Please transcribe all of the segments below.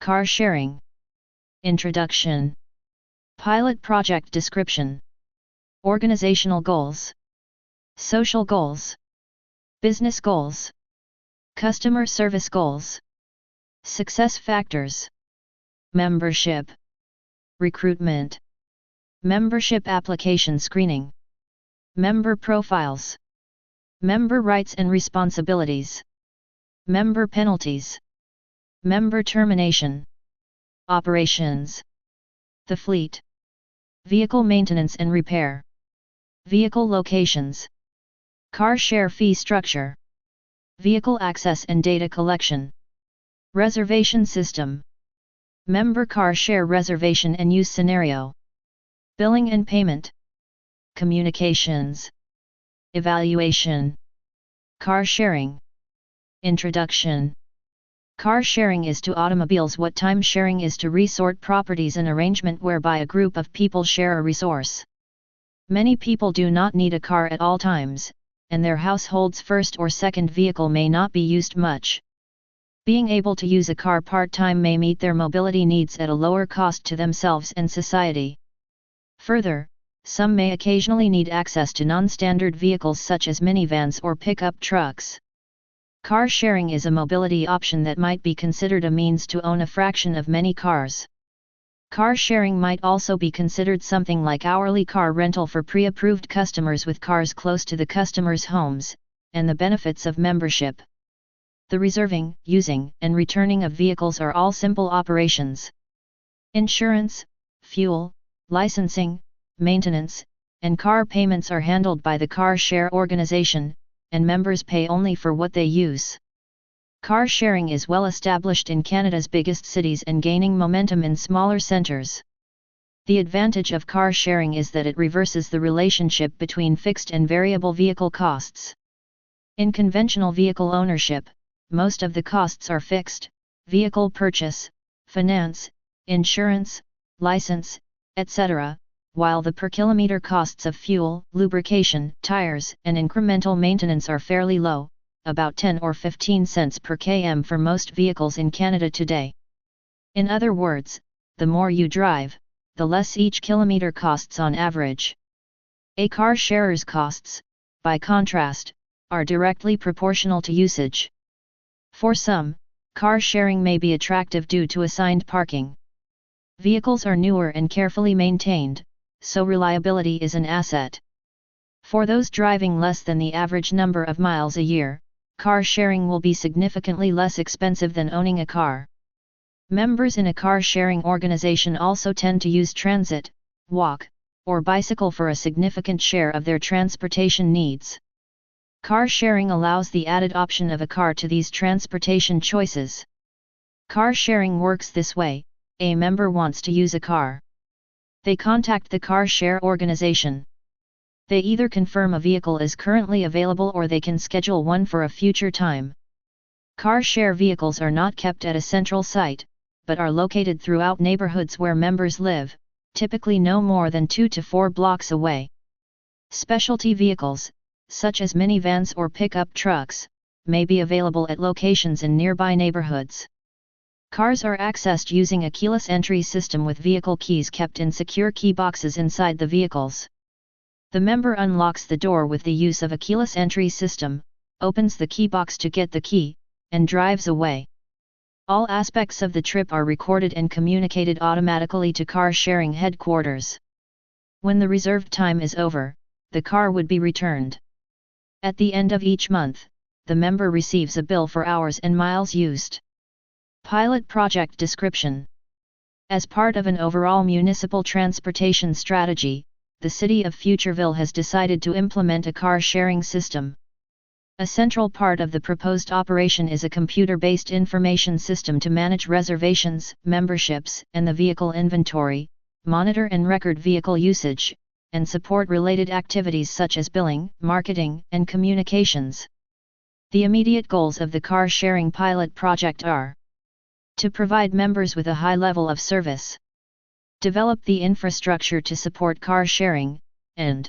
Car sharing. Introduction. Pilot project description. Organizational goals. Social goals. Business goals. Customer service goals. Success factors. Membership. Recruitment. Membership application screening. Member profiles. Member rights and responsibilities. Member penalties. Member termination. Operations. The fleet. Vehicle maintenance and repair. Vehicle locations. Car share fee structure. Vehicle access and data collection. Reservation system. Member car share reservation and use scenario. Billing and payment. Communications. Evaluation. Car sharing. Introduction. Car sharing is to automobiles what time sharing is to resort properties, an arrangement whereby a group of people share a resource. Many people do not need a car at all times, and their household's first or second vehicle may not be used much. Being able to use a car part-time may meet their mobility needs at a lower cost to themselves and society. Further, some may occasionally need access to non-standard vehicles such as minivans or pickup trucks. Car sharing is a mobility option that might be considered a means to own a fraction of many cars. Car sharing might also be considered something like hourly car rental for pre-approved customers with cars close to the customers' homes, and the benefits of membership. The reserving, using, and returning of vehicles are all simple operations. Insurance, fuel, licensing, maintenance, and car payments are handled by the car share organization, and members pay only for what they use. Car sharing is well established in Canada's biggest cities and gaining momentum in smaller centres. The advantage of car sharing is that it reverses the relationship between fixed and variable vehicle costs. In conventional vehicle ownership, most of the costs are fixed: vehicle purchase, finance, insurance, license, etc., while the per-kilometre costs of fuel, lubrication, tires, and incremental maintenance are fairly low, about 10 or 15 cents per km for most vehicles in Canada today. In other words, the more you drive, the less each kilometre costs on average. A car sharer's costs, by contrast, are directly proportional to usage. For some, car sharing may be attractive due to assigned parking. Vehicles are newer and carefully maintained, so reliability is an asset. For those driving less than the average number of miles a year, car sharing will be significantly less expensive than owning a car. Members in a car sharing organization also tend to use transit, walk, or bicycle for a significant share of their transportation needs. Car sharing allows the added option of a car to these transportation choices. Car sharing works this way: a member wants to use a car. They contact the car share organization. They either confirm a vehicle is currently available or they can schedule one for a future time. Car share vehicles are not kept at a central site, but are located throughout neighborhoods where members live, typically no more than 2 to 4 blocks away. Specialty vehicles, such as minivans or pickup trucks, may be available at locations in nearby neighborhoods. Cars are accessed using a keyless entry system with vehicle keys kept in secure key boxes inside the vehicles. The member unlocks the door with the use of a keyless entry system, opens the key box to get the key, and drives away. All aspects of the trip are recorded and communicated automatically to car sharing headquarters. When the reserved time is over, the car would be returned. At the end of each month, the member receives a bill for hours and miles used. Pilot project description. As part of an overall municipal transportation strategy, the City of Futureville has decided to implement a car-sharing system. A central part of the proposed operation is a computer-based information system to manage reservations, memberships, and the vehicle inventory, monitor and record vehicle usage, and support related activities such as billing, marketing, and communications. The immediate goals of the car-sharing pilot project are: to provide members with a high level of service, develop the infrastructure to support car sharing, and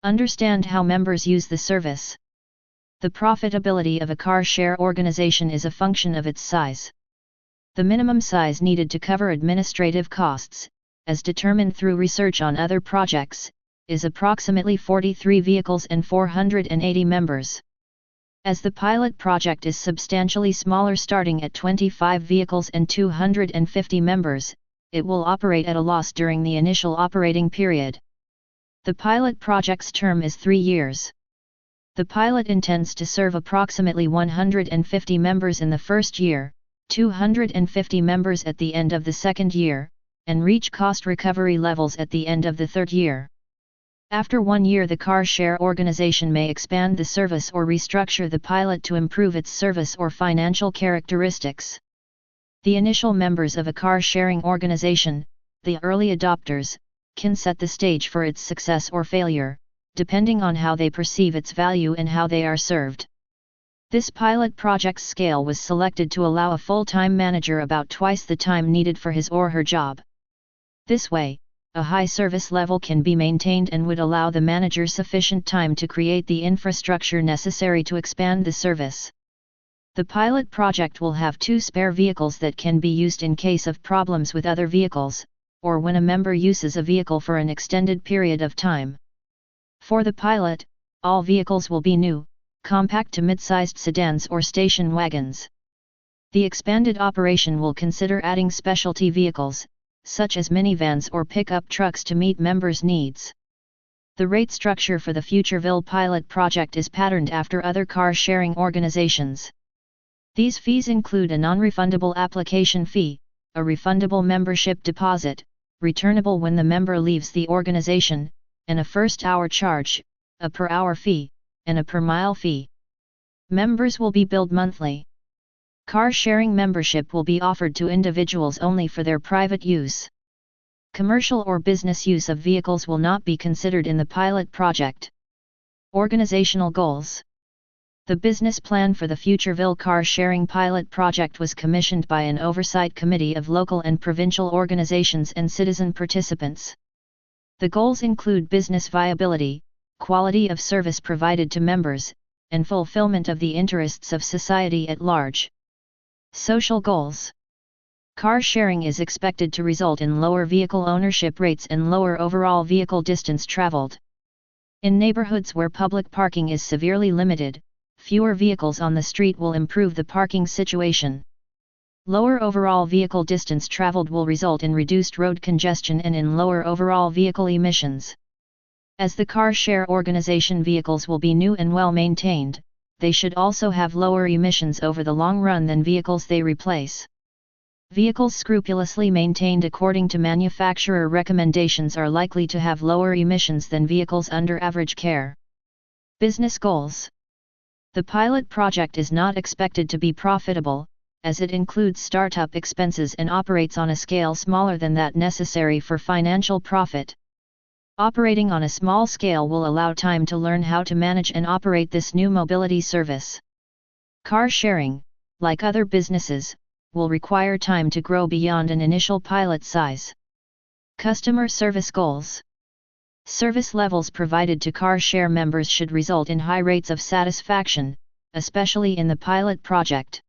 understand how members use the service. The profitability of a car share organization is a function of its size. The minimum size needed to cover administrative costs, as determined through research on other projects, is approximately 43 vehicles and 480 members. As the pilot project is substantially smaller, starting at 25 vehicles and 250 members, it will operate at a loss during the initial operating period. The pilot project's term is 3 years. The pilot intends to serve approximately 150 members in the first year, 250 members at the end of the second year, and reach cost recovery levels at the end of the third year. After 1 year, the car share organization may expand the service or restructure the pilot to improve its service or financial characteristics. The initial members of a car sharing organization, the early adopters, can set the stage for its success or failure, depending on how they perceive its value and how they are served. This pilot project's scale was selected to allow a full-time manager about twice the time needed for his or her job. This way, a high service level can be maintained and would allow the manager sufficient time to create the infrastructure necessary to expand the service. The pilot project will have 2 spare vehicles that can be used in case of problems with other vehicles, or when a member uses a vehicle for an extended period of time. For the pilot, all vehicles will be new, compact to mid-sized sedans or station wagons. The expanded operation will consider adding specialty vehicles, such as minivans or pickup trucks, to meet members' needs. The rate structure for the Futureville pilot project is patterned after other car-sharing organizations. These fees include a non-refundable application fee, a refundable membership deposit, returnable when the member leaves the organization, and a first-hour charge, a per-hour fee, and a per-mile fee. Members will be billed monthly. Car-sharing membership will be offered to individuals only for their private use. Commercial or business use of vehicles will not be considered in the pilot project. Organizational goals. The business plan for the Futureville car-sharing pilot project was commissioned by an oversight committee of local and provincial organizations and citizen participants. The goals include business viability, quality of service provided to members, and fulfillment of the interests of society at large. Social goals. Car sharing is expected to result in lower vehicle ownership rates and lower overall vehicle distance traveled. In neighborhoods where public parking is severely limited, fewer vehicles on the street will improve the parking situation. Lower overall vehicle distance traveled will result in reduced road congestion and in lower overall vehicle emissions. As the car share organization vehicles will be new and well maintained, they should also have lower emissions over the long run than vehicles they replace. Vehicles scrupulously maintained according to manufacturer recommendations are likely to have lower emissions than vehicles under average care. Business goals. The pilot project is not expected to be profitable, as it includes startup expenses and operates on a scale smaller than that necessary for financial profit. Operating on a small scale will allow time to learn how to manage and operate this new mobility service. Car sharing, like other businesses, will require time to grow beyond an initial pilot size. Customer service goals. Service levels provided to car share members should result in high rates of satisfaction, especially in the pilot project.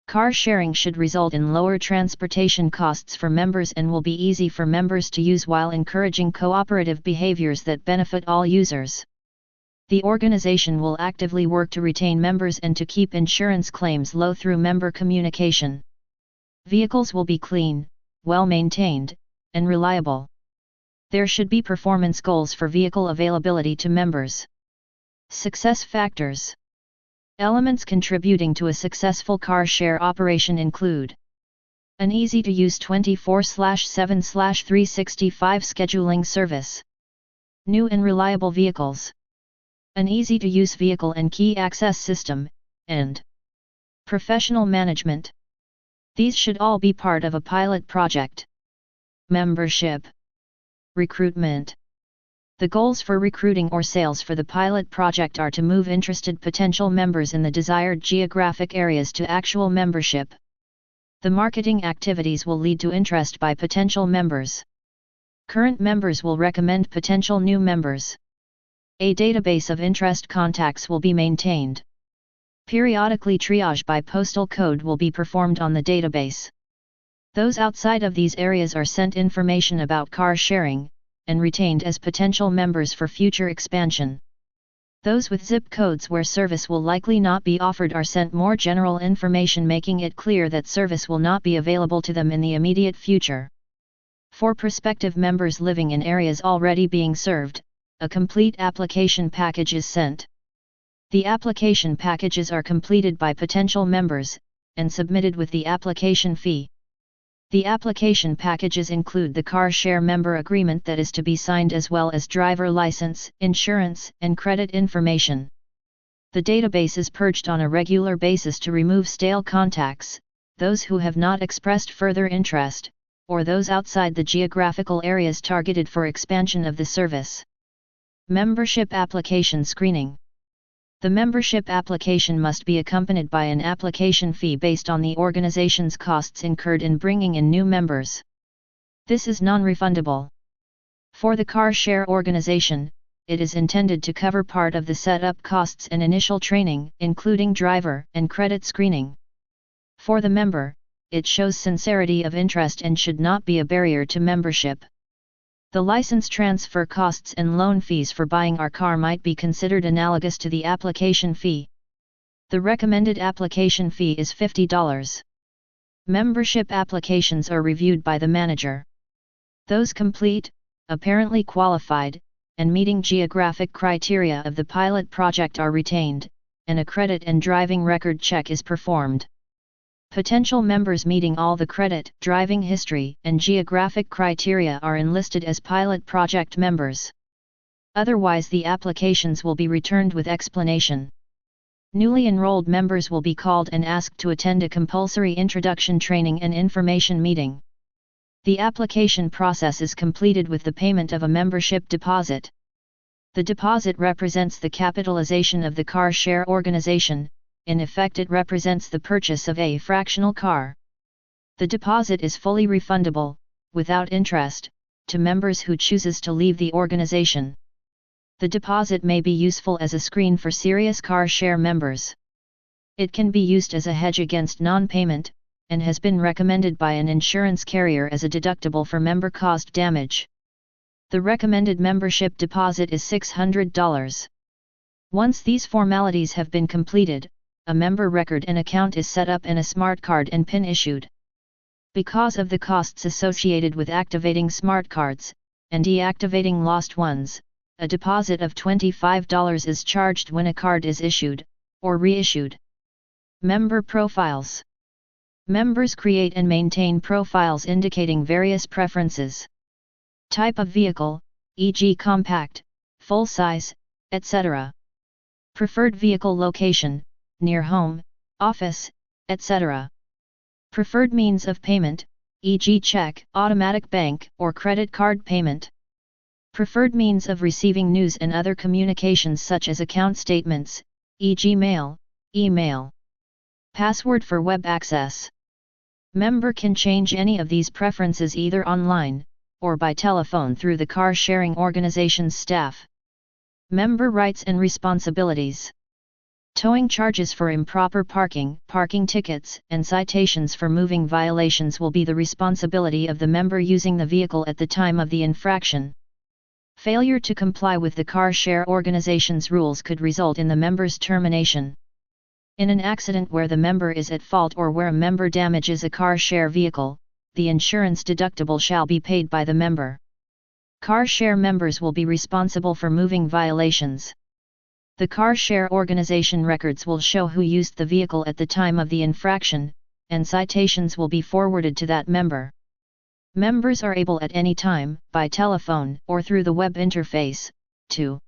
Car sharing should result in lower transportation costs for members and will be easy for members to use while encouraging cooperative behaviors that benefit all users. The organization will actively work to retain members and to keep insurance claims low through member communication. Vehicles will be clean, well maintained, and reliable. There should be performance goals for vehicle availability to members. Success factors. Elements contributing to a successful car share operation include an easy-to-use 24/7/365 scheduling service, new and reliable vehicles, an easy-to-use vehicle and key access system, and professional management. These should all be part of a pilot project. Membership. Recruitment. The goals for recruiting or sales for the pilot project are to move interested potential members in the desired geographic areas to actual membership. The marketing activities will lead to interest by potential members. Current members will recommend potential new members. A database of interest contacts will be maintained. Periodically, triage by postal code will be performed on the database. Those outside of these areas are sent information about car sharing, and retained as potential members for future expansion. Those with zip codes where service will likely not be offered are sent more general information, making it clear that service will not be available to them in the immediate future. For prospective members living in areas already being served, a complete application package is sent. The application packages are completed by potential members, and submitted with the application fee. The application packages include the car share member agreement that is to be signed, as well as driver license, insurance, and credit information. The database is purged on a regular basis to remove stale contacts, those who have not expressed further interest, or those outside the geographical areas targeted for expansion of the service. Membership application screening. The membership application must be accompanied by an application fee based on the organization's costs incurred in bringing in new members. This is non-refundable. For the car share organization, it is intended to cover part of the setup costs and initial training, including driver and credit screening. For the member, it shows sincerity of interest and should not be a barrier to membership. The license transfer costs and loan fees for buying our car might be considered analogous to the application fee. The recommended application fee is $50. Membership applications are reviewed by the manager. Those complete, apparently qualified, and meeting geographic criteria of the pilot project are retained, and a credit and driving record check is performed. Potential members meeting all the credit, driving history, and geographic criteria are enlisted as pilot project members. Otherwise, the applications will be returned with explanation. Newly enrolled members will be called and asked to attend a compulsory introduction training and information meeting. The application process is completed with the payment of a membership deposit. The deposit represents the capitalization of the car share organization. In effect, it represents the purchase of a fractional car. The deposit is fully refundable, without interest, to members who chooses to leave the organization. The deposit may be useful as a screen for serious car share members. It can be used as a hedge against non-payment, and has been recommended by an insurance carrier as a deductible for member-caused damage. The recommended membership deposit is $600. Once these formalities have been completed, a member record and account is set up and a smart card and PIN issued. Because of the costs associated with activating smart cards, and deactivating lost ones, a deposit of $25 is charged when a card is issued, or reissued. Member profiles. Members create and maintain profiles indicating various preferences. Type of vehicle, e.g. compact, full-size, etc. Preferred vehicle location, near home, office, etc. Preferred means of payment, e.g. check, automatic bank, or credit card payment. Preferred means of receiving news and other communications such as account statements, e.g. mail, email. Password for web access. Member can change any of these preferences either online, or by telephone through the car sharing organization's staff. Member rights and responsibilities. Towing charges for improper parking, parking tickets, and citations for moving violations will be the responsibility of the member using the vehicle at the time of the infraction. Failure to comply with the car share organization's rules could result in the member's termination. In an accident where the member is at fault or where a member damages a car share vehicle, the insurance deductible shall be paid by the member. Car share members will be responsible for moving violations. The car share organization records will show who used the vehicle at the time of the infraction, and citations will be forwarded to that member. Members are able at any time, by telephone or through the web interface, to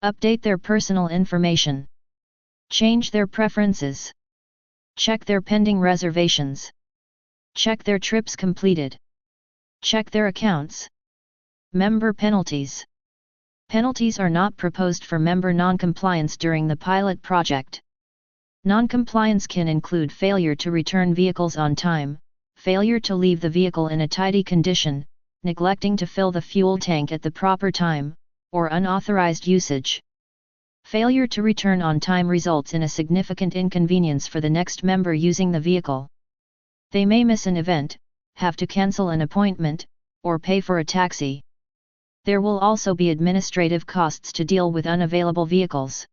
update their personal information, change their preferences, check their pending reservations, check their trips completed, check their accounts. Member penalties. Penalties are not proposed for member non-compliance during the pilot project. Non-compliance can include failure to return vehicles on time, failure to leave the vehicle in a tidy condition, neglecting to fill the fuel tank at the proper time, or unauthorized usage. Failure to return on time results in a significant inconvenience for the next member using the vehicle. They may miss an event, have to cancel an appointment, or pay for a taxi. There will also be administrative costs to deal with unavailable vehicles.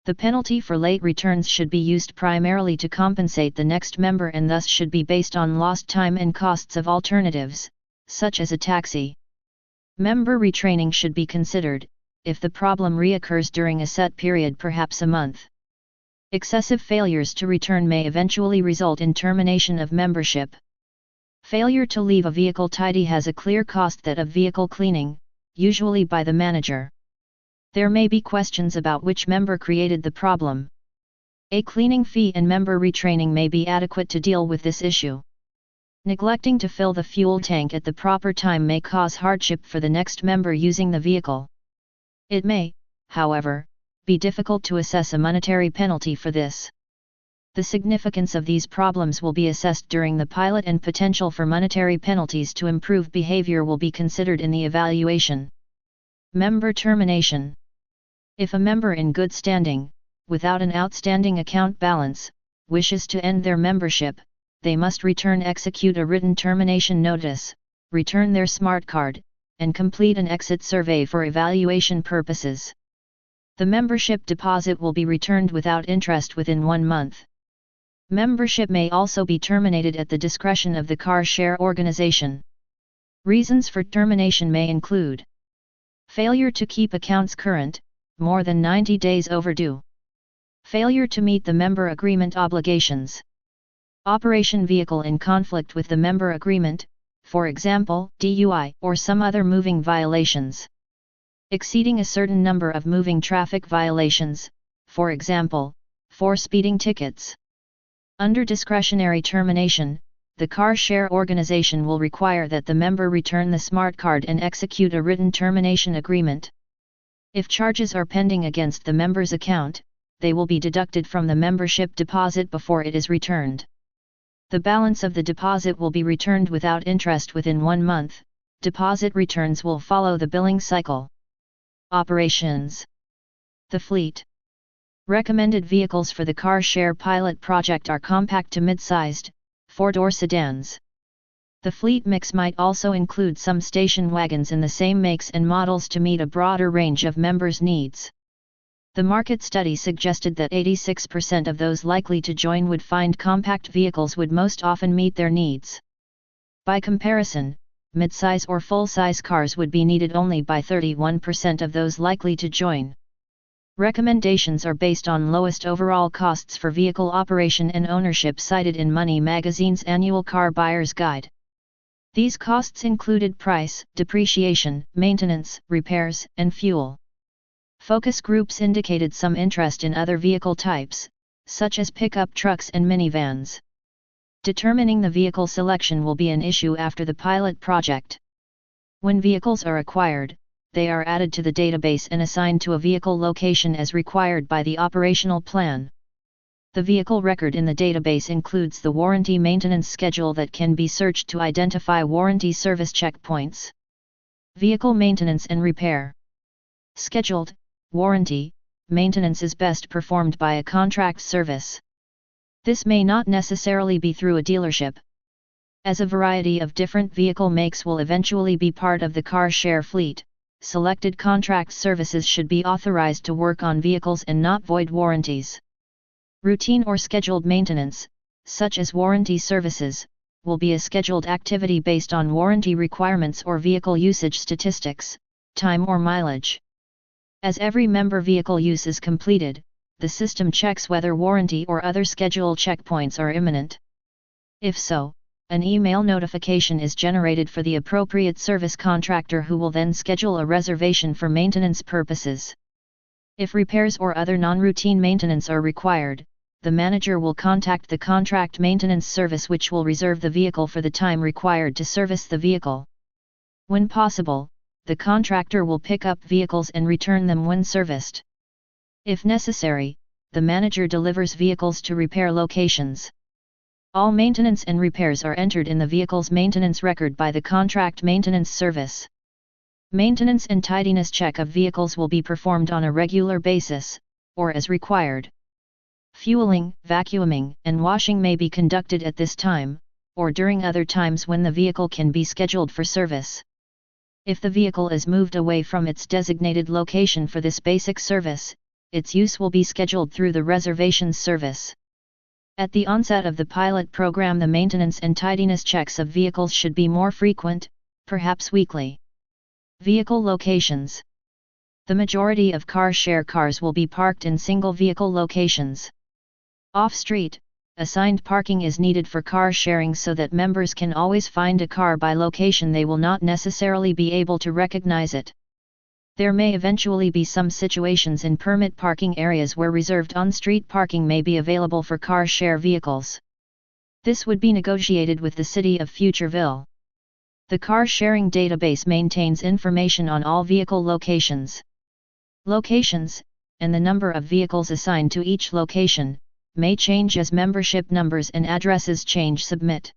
The penalty for late returns should be used primarily to compensate the next member and thus should be based on lost time and costs of alternatives, such as a taxi. Member retraining should be considered, if the problem reoccurs during a set period, perhaps a month. Excessive failures to return may eventually result in termination of membership. Failure to leave a vehicle tidy has a clear cost, that of vehicle cleaning, usually by the manager. There may be questions about which member created the problem. A cleaning fee and member retraining may be adequate to deal with this issue. Neglecting to fill the fuel tank at the proper time may cause hardship for the next member using the vehicle. It may, however, be difficult to assess a monetary penalty for this. The significance of these problems will be assessed during the pilot, and potential for monetary penalties to improve behavior will be considered in the evaluation. Member termination. If a member in good standing, without an outstanding account balance, wishes to end their membership, they must execute a written termination notice, return their smart card, and complete an exit survey for evaluation purposes. The membership deposit will be returned without interest within 1 month. Membership may also be terminated at the discretion of the car share organization. Reasons for termination may include failure to keep accounts current, more than 90 days overdue. Failure to meet the member agreement obligations. Operation vehicle in conflict with the member agreement, for example, DUI or some other moving violations. Exceeding a certain number of moving traffic violations, for example, 4 speeding tickets. Under discretionary termination, the car share organization will require that the member return the smart card and execute a written termination agreement. If charges are pending against the member's account, they will be deducted from the membership deposit before it is returned. The balance of the deposit will be returned without interest within 1 month. Deposit returns will follow the billing cycle. Operations. The fleet. Recommended vehicles for the car share pilot project are compact to mid-sized, 4-door sedans. The fleet mix might also include some station wagons in the same makes and models to meet a broader range of members' needs. The market study suggested that 86% of those likely to join would find compact vehicles would most often meet their needs. By comparison, mid-size or full-size cars would be needed only by 31% of those likely to join. Recommendations are based on lowest overall costs for vehicle operation and ownership cited in Money Magazine's annual Car Buyer's Guide. These costs included price, depreciation, maintenance, repairs, and fuel. Focus groups indicated some interest in other vehicle types, such as pickup trucks and minivans. Determining the vehicle selection will be an issue after the pilot project. When vehicles are acquired, they are added to the database and assigned to a vehicle location as required by the operational plan. The vehicle record in the database includes the warranty maintenance schedule that can be searched to identify warranty service checkpoints. Vehicle maintenance and repair. Scheduled warranty maintenance is best performed by a contract service. This may not necessarily be through a dealership, as a variety of different vehicle makes will eventually be part of the car share fleet. Selected contract services should be authorized to work on vehicles and not void warranties. Routine or scheduled maintenance, such as warranty services, will be a scheduled activity based on warranty requirements or vehicle usage statistics, time or mileage. As every member vehicle use is completed, the system checks whether warranty or other schedule checkpoints are imminent. If so, an email notification is generated for the appropriate service contractor, who will then schedule a reservation for maintenance purposes. If repairs or other non-routine maintenance are required, the manager will contact the contract maintenance service, which will reserve the vehicle for the time required to service the vehicle. When possible, the contractor will pick up vehicles and return them when serviced. If necessary, the manager delivers vehicles to repair locations. All maintenance and repairs are entered in the vehicle's maintenance record by the contract maintenance service. Maintenance and tidiness check of vehicles will be performed on a regular basis, or as required. Fueling, vacuuming, and washing may be conducted at this time, or during other times when the vehicle can be scheduled for service. If the vehicle is moved away from its designated location for this basic service, its use will be scheduled through the reservations service. At the onset of the pilot program, the maintenance and tidiness checks of vehicles should be more frequent, perhaps weekly. Vehicle locations. The majority of car share cars will be parked in single vehicle locations. Off-street, assigned parking is needed for car sharing so that members can always find a car by location. They will not necessarily be able to recognize it. There may eventually be some situations in permit parking areas where reserved on-street parking may be available for car share vehicles. This would be negotiated with the City of Futureville. The car sharing database maintains information on all vehicle locations. Locations, and the number of vehicles assigned to each location, may change as membership numbers and addresses change. Submit.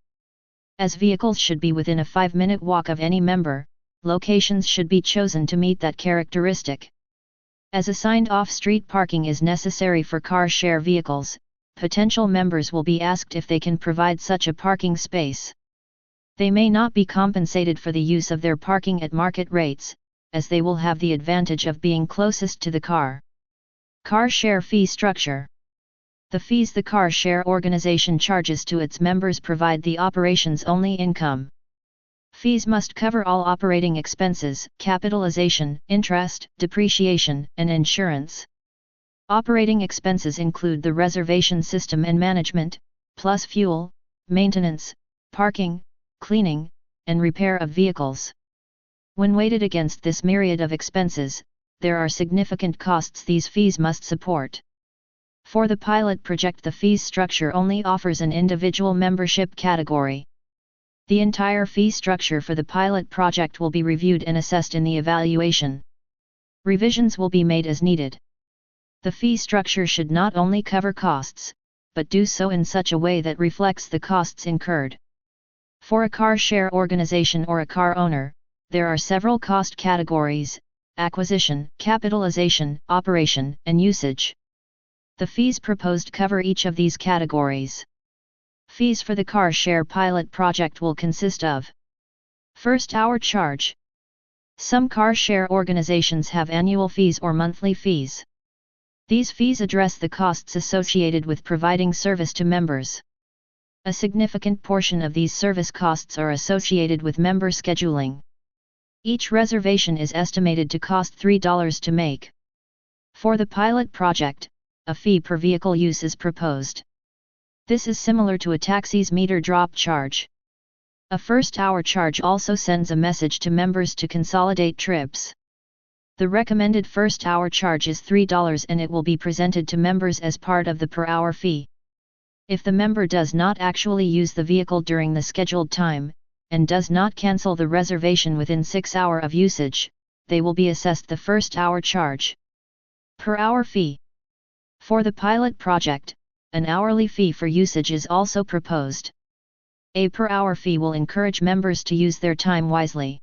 As vehicles should be within a 5-minute walk of any member, locations should be chosen to meet that characteristic. As assigned off-street parking is necessary for car share vehicles, potential members will be asked if they can provide such a parking space. They may not be compensated for the use of their parking at market rates, as they will have the advantage of being closest to the car. Car share fee structure. The fees the car share organization charges to its members provide the operations-only income. Fees must cover all operating expenses, capitalization, interest, depreciation, and insurance. Operating expenses include the reservation system and management, plus fuel, maintenance, parking, cleaning, and repair of vehicles. When weighted against this myriad of expenses, there are significant costs these fees must support. For the pilot project, the fees structure only offers an individual membership category. The entire fee structure for the pilot project will be reviewed and assessed in the evaluation. Revisions will be made as needed. The fee structure should not only cover costs, but do so in such a way that reflects the costs incurred. For a car share organization or a car owner, there are several cost categories: acquisition, capitalization, operation, and usage. The fees proposed cover each of these categories. Fees for the car share pilot project will consist of: first hour charge. Some car share organizations have annual fees or monthly fees. These fees address the costs associated with providing service to members. A significant portion of these service costs are associated with member scheduling. Each reservation is estimated to cost $3 to make. For the pilot project, a fee per vehicle use is proposed. This is similar to a taxi's meter drop charge. A first hour charge also sends a message to members to consolidate trips. The recommended first hour charge is $3 and it will be presented to members as part of the per hour fee. If the member does not actually use the vehicle during the scheduled time, and does not cancel the reservation within 6 hours of usage, they will be assessed the first hour charge. Per hour fee. For the pilot project, an hourly fee for usage is also proposed. A per hour fee will encourage members to use their time wisely.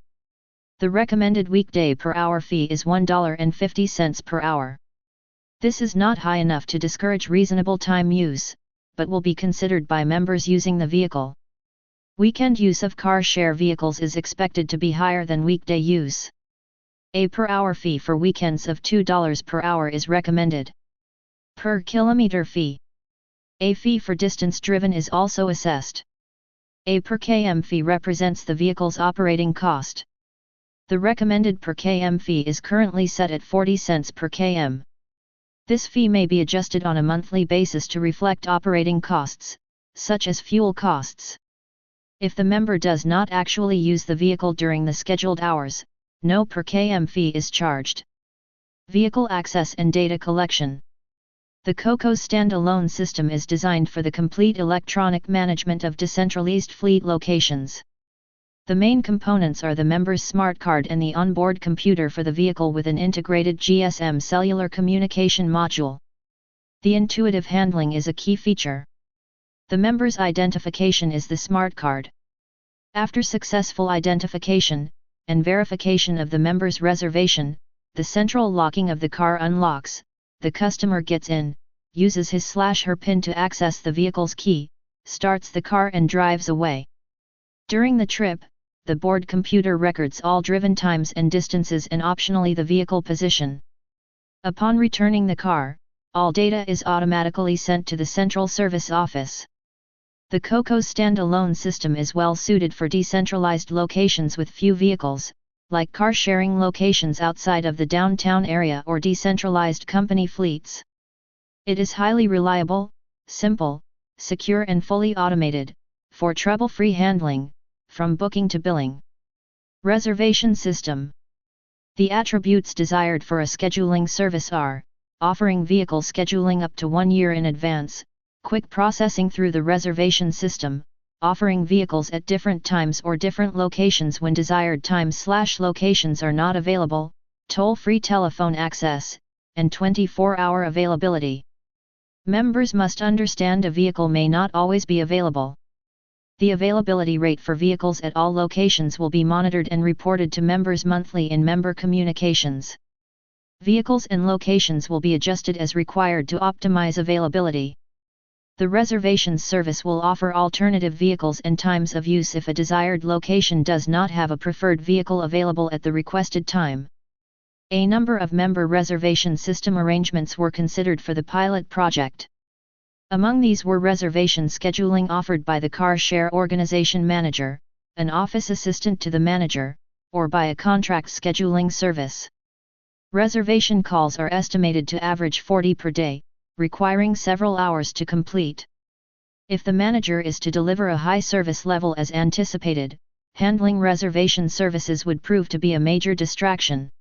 The recommended weekday per hour fee is $1.50 per hour. This is not high enough to discourage reasonable time use, but will be considered by members using the vehicle. Weekend use of car share vehicles is expected to be higher than weekday use. A per hour fee for weekends of $2 per hour is recommended. Per kilometer fee. A fee for distance driven is also assessed. A per km fee represents the vehicle's operating cost. The recommended per km fee is currently set at 40 cents per km. This fee may be adjusted on a monthly basis to reflect operating costs, such as fuel costs. If the member does not actually use the vehicle during the scheduled hours, no per km fee is charged. Vehicle access and data collection. The COCO's standalone system is designed for the complete electronic management of decentralized fleet locations. The main components are the member's smart card and the onboard computer for the vehicle with an integrated GSM cellular communication module. The intuitive handling is a key feature. The member's identification is the smart card. After successful identification and verification of the member's reservation, the central locking of the car unlocks, the customer gets in, uses his/her PIN to access the vehicle's key, starts the car and drives away. During the trip, the board computer records all driven times and distances and optionally the vehicle position. Upon returning the car, all data is automatically sent to the central service office. The COCO standalone system is well suited for decentralized locations with few vehicles, like car-sharing locations outside of the downtown area or decentralized company fleets. It is highly reliable, simple, secure and fully automated, for trouble-free handling, from booking to billing. Reservation system. The attributes desired for a scheduling service are: offering vehicle scheduling up to 1 year in advance, quick processing through the reservation system, offering vehicles at different times or different locations when desired times/locations are not available, toll-free telephone access, and 24-hour availability. Members must understand a vehicle may not always be available. The availability rate for vehicles at all locations will be monitored and reported to members monthly in member communications. Vehicles and locations will be adjusted as required to optimize availability. The reservations service will offer alternative vehicles and times of use if a desired location does not have a preferred vehicle available at the requested time. A number of member reservation system arrangements were considered for the pilot project. Among these were reservation scheduling offered by the car share organization manager, an office assistant to the manager, or by a contract scheduling service. Reservation calls are estimated to average 40 per day, requiring several hours to complete. If the manager is to deliver a high service level as anticipated, handling reservation services would prove to be a major distraction.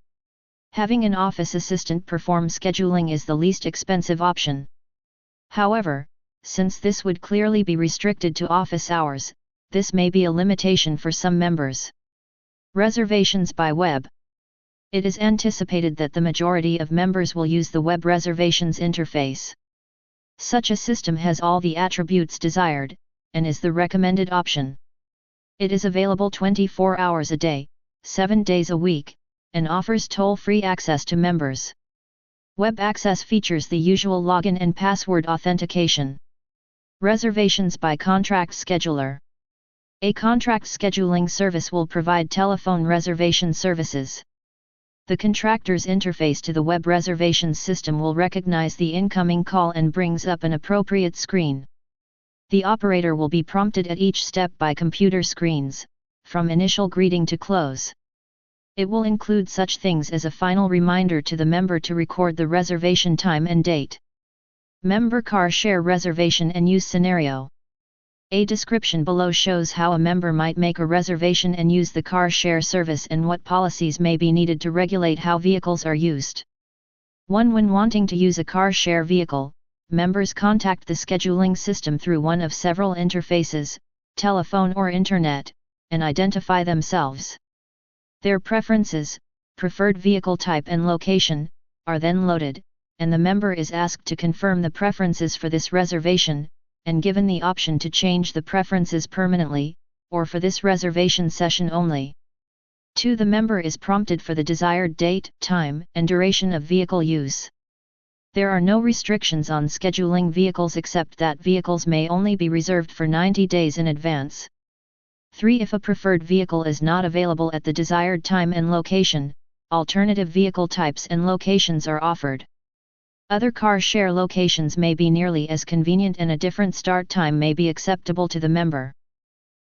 Having an office assistant perform scheduling is the least expensive option. However, since this would clearly be restricted to office hours, this may be a limitation for some members. Reservations by web. It is anticipated that the majority of members will use the web reservations interface. Such a system has all the attributes desired, and is the recommended option. It is available 24 hours a day, 7 days a week, and offers toll-free access to members. Web access features the usual login and password authentication. Reservations by contract scheduler. A contract scheduling service will provide telephone reservation services. The contractor's interface to the web reservations system will recognize the incoming call and brings up an appropriate screen. The operator will be prompted at each step by computer screens, from initial greeting to close. It will include such things as a final reminder to the member to record the reservation time and date. Member car share reservation and use scenario. A description below shows how a member might make a reservation and use the car share service and what policies may be needed to regulate how vehicles are used. 1. When wanting to use a car share vehicle, members contact the scheduling system through one of several interfaces, telephone or internet, and identify themselves. Their preferences, preferred vehicle type and location, are then loaded, and the member is asked to confirm the preferences for this reservation, and given the option to change the preferences permanently, or for this reservation session only. 2. The member is prompted for the desired date, time, and duration of vehicle use. There are no restrictions on scheduling vehicles except that vehicles may only be reserved for 90 days in advance. 3. If a preferred vehicle is not available at the desired time and location, alternative vehicle types and locations are offered. Other car share locations may be nearly as convenient and a different start time may be acceptable to the member.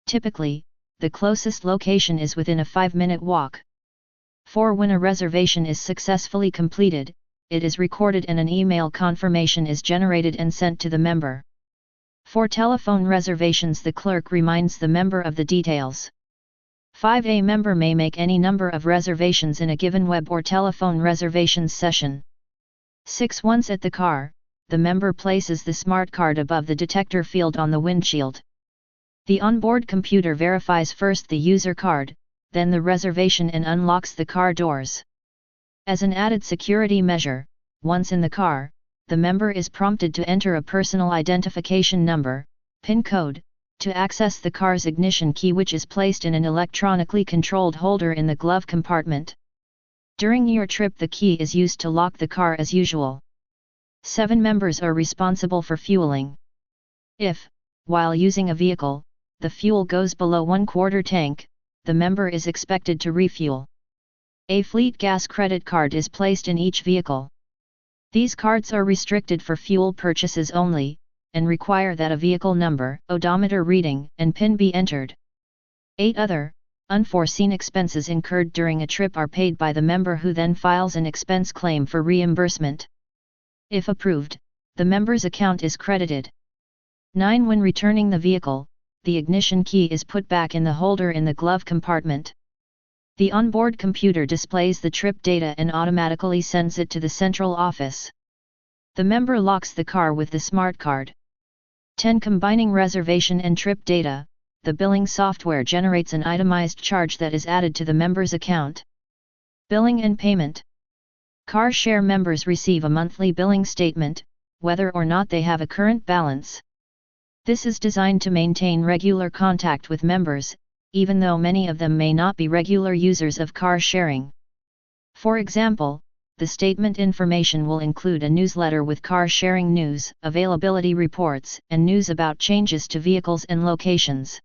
Typically, the closest location is within a 5-minute walk. 4. When a reservation is successfully completed, it is recorded and an email confirmation is generated and sent to the member. For telephone reservations, the clerk reminds the member of the details. 5. A member may make any number of reservations in a given web or telephone reservations session. 6. Once at the car, the member places the smart card above the detector field on the windshield. The onboard computer verifies first the user card, then the reservation, and unlocks the car doors. As an added security measure, once in the car, the member is prompted to enter a personal identification number, PIN code, to access the car's ignition key, which is placed in an electronically controlled holder in the glove compartment. During your trip, the key is used to lock the car as usual. 7. Members are responsible for fueling. If, while using a vehicle, the fuel goes below 1/4 tank, the member is expected to refuel. A fleet gas credit card is placed in each vehicle. These cards are restricted for fuel purchases only, and require that a vehicle number, odometer reading, and PIN be entered. 8 other, unforeseen expenses incurred during a trip are paid by the member, who then files an expense claim for reimbursement. If approved, the member's account is credited. 9. When returning the vehicle, the ignition key is put back in the holder in the glove compartment. The onboard computer displays the trip data and automatically sends it to the central office. The member locks the car with the smart card. 10. Combining reservation and trip data, the billing software generates an itemized charge that is added to the member's account. Billing and payment. Car share members receive a monthly billing statement, whether or not they have a current balance. This is designed to maintain regular contact with members, even though many of them may not be regular users of car sharing. For example, the statement information will include a newsletter with car sharing news, availability reports, and news about changes to vehicles and locations.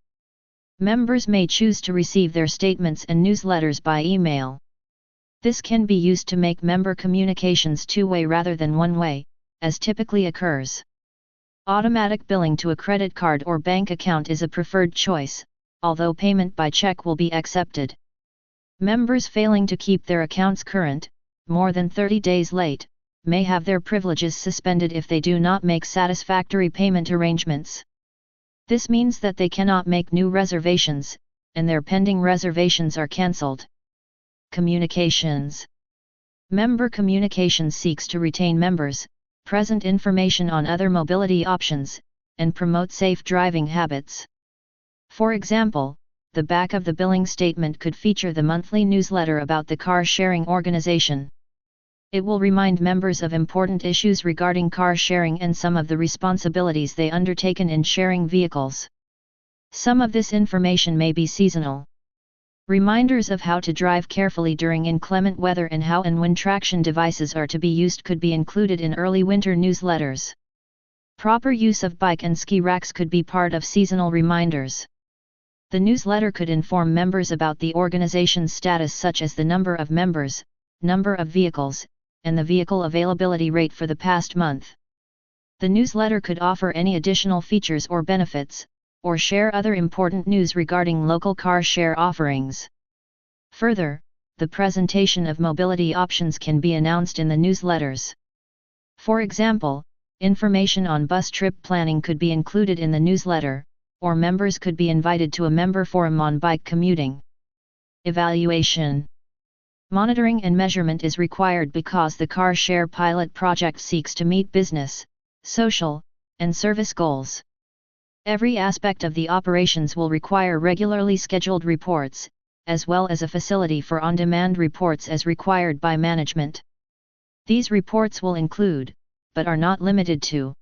Members may choose to receive their statements and newsletters by email. This can be used to make member communications two-way rather than one-way, as typically occurs. Automatic billing to a credit card or bank account is a preferred choice, although payment by check will be accepted. Members failing to keep their accounts current, more than 30 days late, may have their privileges suspended if they do not make satisfactory payment arrangements. This means that they cannot make new reservations, and their pending reservations are cancelled. Communications. Member communications seeks to retain members, present information on other mobility options, and promote safe driving habits. For example, the back of the billing statement could feature the monthly newsletter about the car sharing organization. It will remind members of important issues regarding car sharing and some of the responsibilities they undertaken in sharing vehicles. Some of this information may be seasonal. Reminders of how to drive carefully during inclement weather and how and when traction devices are to be used could be included in early winter newsletters. Proper use of bike and ski racks could be part of seasonal reminders. The newsletter could inform members about the organization's status, such as the number of members, number of vehicles, and the vehicle availability rate for the past month. The newsletter could offer any additional features or benefits, or share other important news regarding local car share offerings. Further, the presentation of mobility options can be announced in the newsletters. For example, information on bus trip planning could be included in the newsletter, or members could be invited to a member forum on bike commuting. Evaluation. Monitoring and measurement is required because the car share pilot project seeks to meet business, social, and service goals. Every aspect of the operations will require regularly scheduled reports, as well as a facility for on-demand reports as required by management. These reports will include, but are not limited to,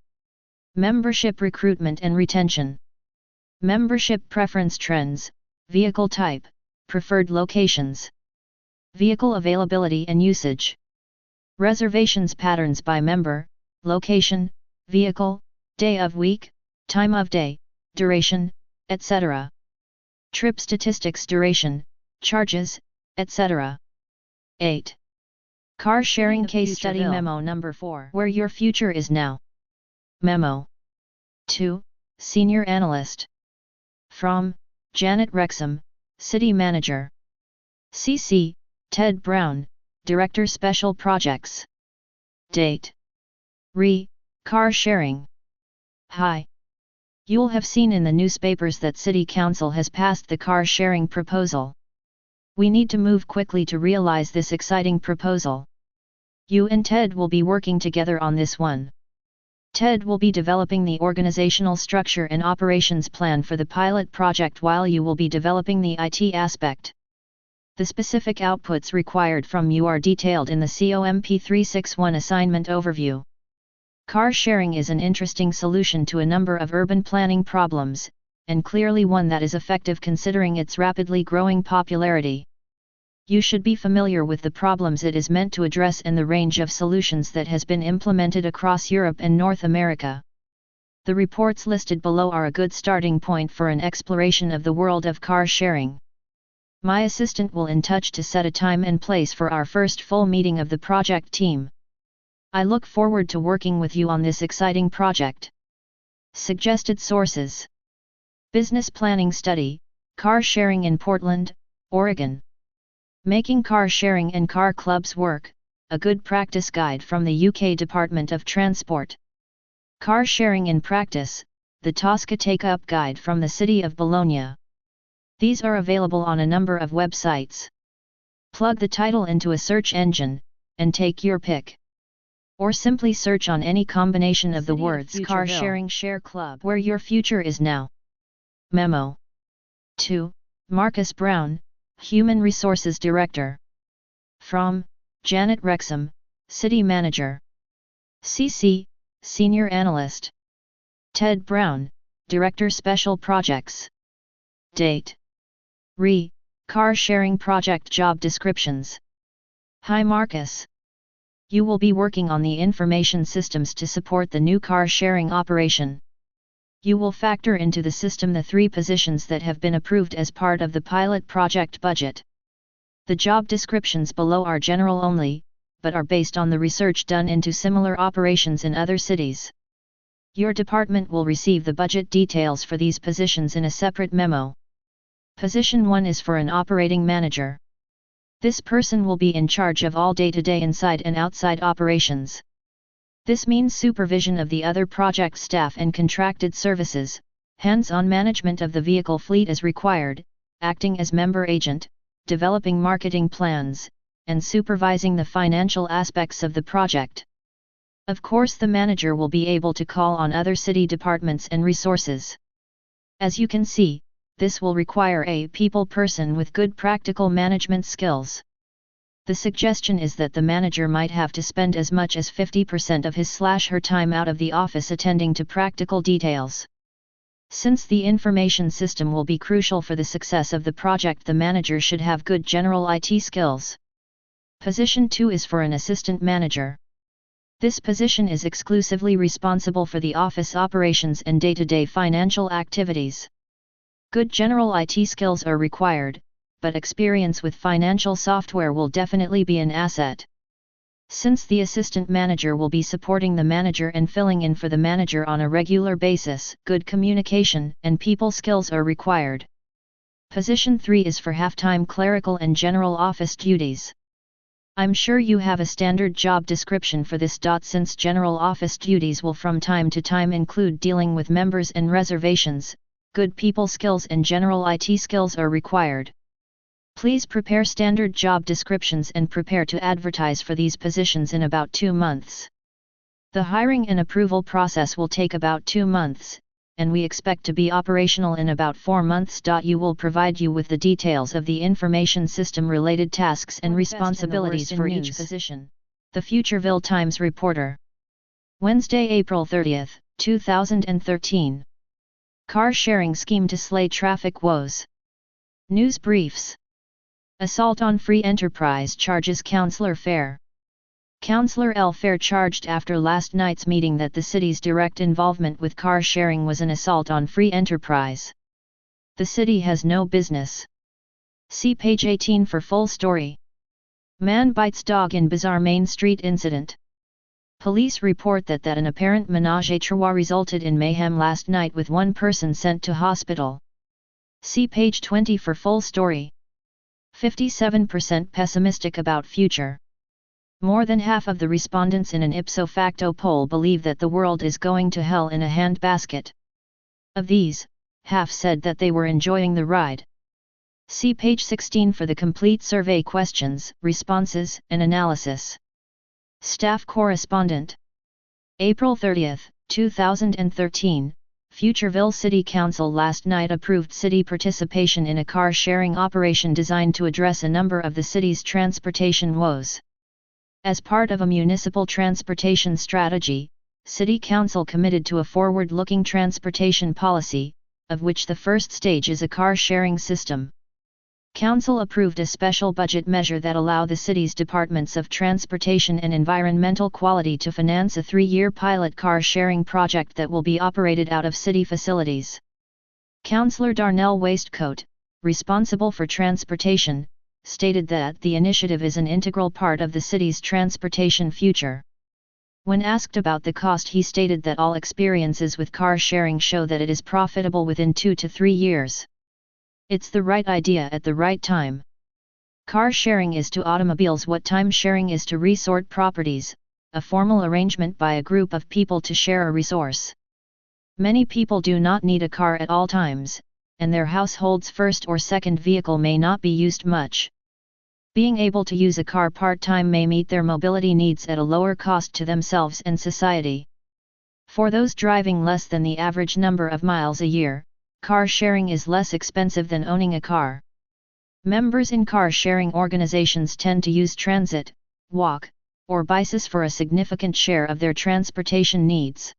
membership recruitment and retention, membership preference trends, vehicle type, preferred locations, vehicle availability and usage, reservations patterns by member, location, vehicle, day of week, time of day, duration, etc. Trip statistics, duration, charges, etc. 8. Car sharing case study memo number 4. Where your future is now. Memo 2. Senior analyst. From Janet Wrexham, City Manager. CC Ted Brown, Director Special Projects. Date. Car sharing. Hi. You'll have seen in the newspapers that City Council has passed the car sharing proposal. We need to move quickly to realize this exciting proposal. You and Ted will be working together on this one. Ted will be developing the organizational structure and operations plan for the pilot project while you will be developing the IT aspect. The specific outputs required from you are detailed in the COMP 361 assignment overview. Car sharing is an interesting solution to a number of urban planning problems, and clearly one that is effective considering its rapidly growing popularity. You should be familiar with the problems it is meant to address and the range of solutions that has been implemented across Europe and North America. The reports listed below are a good starting point for an exploration of the world of car sharing. My assistant will in touch to set a time and place for our first full meeting of the project team. I look forward to working with you on this exciting project. Suggested sources: Business Planning Study, Car Sharing in Portland, Oregon. Making Car Sharing and Car Clubs Work, a Good Practice Guide from the UK Department of Transport. Car Sharing in Practice, the Tosca Take-Up Guide from the City of Bologna. These are available on a number of websites. Plug the title into a search engine, and take your pick. Or simply search on any combination of the words Car Sharing Share Club where your future is now. Memo. 2. Marcus Brown, Human Resources Director. From Janet Wrexham, City Manager. CC, Senior Analyst. Ted Brown, Director Special Projects. Date. Re. Car Sharing Project Job Descriptions. Hi Marcus. You will be working on the information systems to support the new car sharing operation. You will factor into the system the 3 positions that have been approved as part of the pilot project budget. The job descriptions below are general only, but are based on the research done into similar operations in other cities. Your department will receive the budget details for these positions in a separate memo. Position 1 is for an operating manager. This person will be in charge of all day-to-day inside and outside operations. This means supervision of the other project staff and contracted services, hands-on management of the vehicle fleet as required, acting as member agent, developing marketing plans, and supervising the financial aspects of the project. Of course, the manager will be able to call on other city departments and resources. As you can see, this will require a people person with good practical management skills. The suggestion is that the manager might have to spend as much as 50% of his/her time out of the office attending to practical details. Since the information system will be crucial for the success of the project, the manager should have good general IT skills. Position 2 is for an assistant manager. This position is exclusively responsible for the office operations and day-to-day financial activities. Good general IT skills are required, but experience with financial software will definitely be an asset. Since the assistant manager will be supporting the manager and filling in for the manager on a regular basis, good communication and people skills are required. Position 3 is for half-time clerical and general office duties. I'm sure you have a standard job description for this. Since general office duties will from time to time include dealing with members and reservations, good people skills and general IT skills are required. Please prepare standard job descriptions and prepare to advertise for these positions in about 2 months. The hiring and approval process will take about 2 months, and we expect to be operational in about 4 months. You will provide you with the details of the information system related tasks and responsibilities for each position. The Futureville Times Reporter. Wednesday, April 30, 2013. Car sharing scheme to slay traffic woes. News briefs. Assault on free enterprise charges Councillor Fair. Councillor L. Fair charged after last night's meeting that the city's direct involvement with car sharing was an assault on free enterprise. The city has no business. See page 18 for full story. Man bites dog in bizarre Main Street incident. Police report that an apparent ménage à trois resulted in mayhem last night with one person sent to hospital. See page 20 for full story. 57% pessimistic about future. More than half of the respondents in an ipso facto poll believe that the world is going to hell in a handbasket. Of these, half said that they were enjoying the ride. See page 16 for the complete survey questions, responses, and analysis. Staff correspondent. April 30, 2013, Futureville City Council last night approved city participation in a car-sharing operation designed to address a number of the city's transportation woes. As part of a municipal transportation strategy, City Council committed to a forward-looking transportation policy, of which the first stage is a car-sharing system. Council approved a special budget measure that allow the city's departments of transportation and environmental quality to finance a 3-year pilot car sharing project that will be operated out of city facilities. Councillor Darnell Waistcoat, responsible for transportation, stated that the initiative is an integral part of the city's transportation future. When asked about the cost, he stated that all experiences with car sharing show that it is profitable within 2 to 3 years. It's the right idea at the right time. Car sharing is to automobiles what time sharing is to resort properties, a formal arrangement by a group of people to share a resource. Many people do not need a car at all times, and their household's first or second vehicle may not be used much. Being able to use a car part-time may meet their mobility needs at a lower cost to themselves and society. For those driving less than the average number of miles a year, car sharing is less expensive than owning a car. Members in car sharing organizations tend to use transit, walk, or bicycles for a significant share of their transportation needs.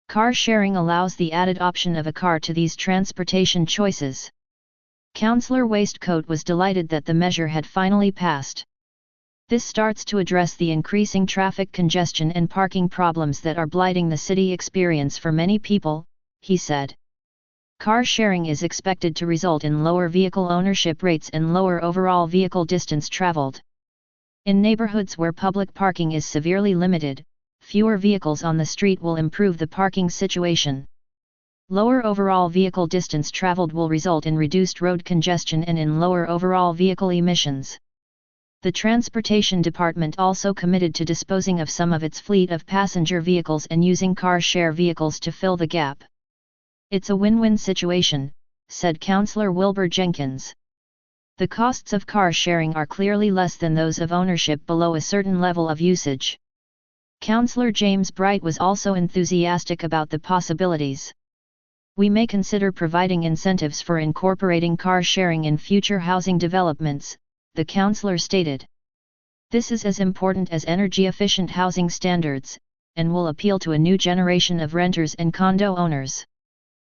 Car sharing allows the added option of a car to these transportation choices. Councillor Waistcoat was delighted that the measure had finally passed. This starts to address the increasing traffic congestion and parking problems that are blighting the city experience for many people, he said. Car sharing is expected to result in lower vehicle ownership rates and lower overall vehicle distance traveled. In neighborhoods where public parking is severely limited, fewer vehicles on the street will improve the parking situation. Lower overall vehicle distance traveled will result in reduced road congestion and in lower overall vehicle emissions. The Transportation Department also committed to disposing of some of its fleet of passenger vehicles and using car share vehicles to fill the gap. It's a win-win situation, said Councillor Wilbur Jenkins. The costs of car sharing are clearly less than those of ownership below a certain level of usage. Councillor James Bright was also enthusiastic about the possibilities. We may consider providing incentives for incorporating car sharing in future housing developments, the councillor stated. This is as important as energy-efficient housing standards, and will appeal to a new generation of renters and condo owners.